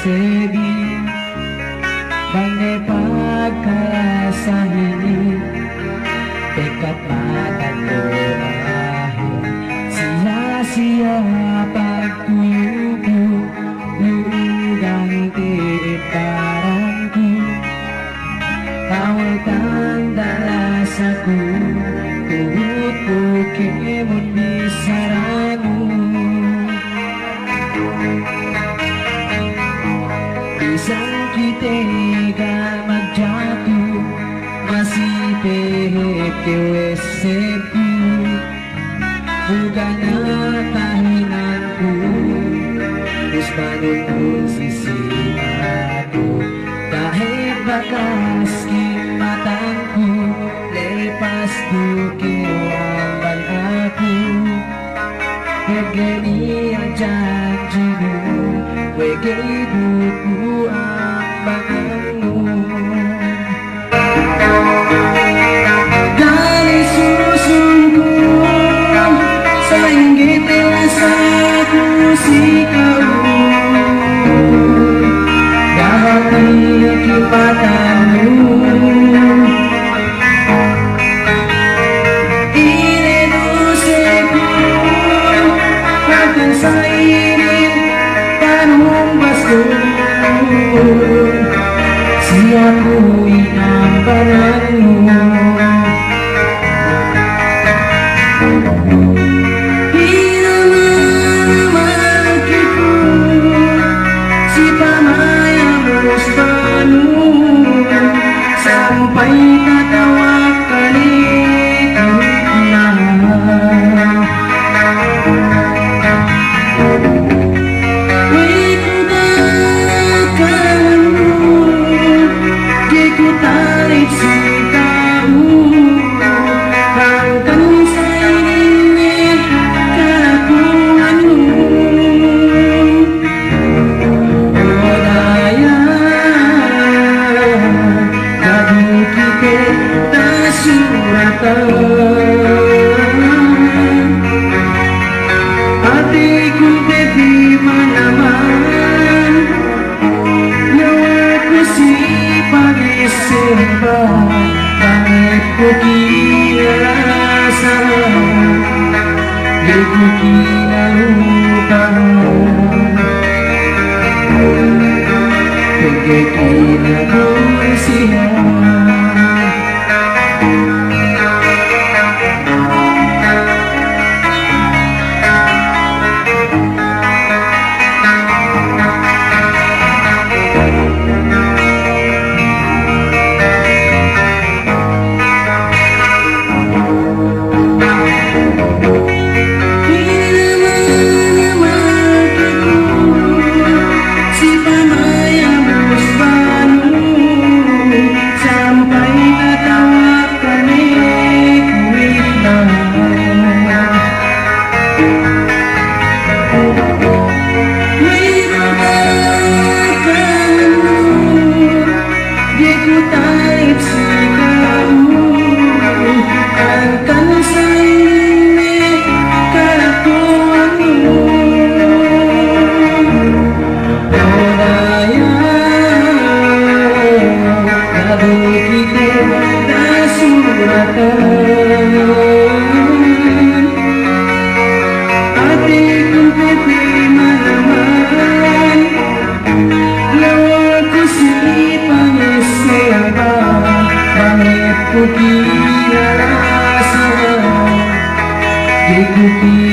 segi Bangde pagkalasan ini Tekad matang berakhir Sia-sia pagtubo Ganti parangku Kawal tanda rasaku Tuhut Pokemon bisaramu Isang kitega magjatuh Masih pehek keweseku Bukan tahinanku Terus panunggu sisi aku Kahit bakas matangku Lepas dukiwan aku Begini ang janjimu Wege buku ang bakanmu Dali susungku Sa inggit rasaku sikaw Dahil nakipatanmu Ineduseku Akan sairin tanong basto Siyaku inambaranmu Sampai natawag kalikot na Di ko tarik sikamu Hanggang sa init kapuanmu O daya kita suratan hatiku di mana-mana nyawaku si pag-isip Pangit ko kinarasa di ko kinalupan Pagkat kinabusihan Kinalukan,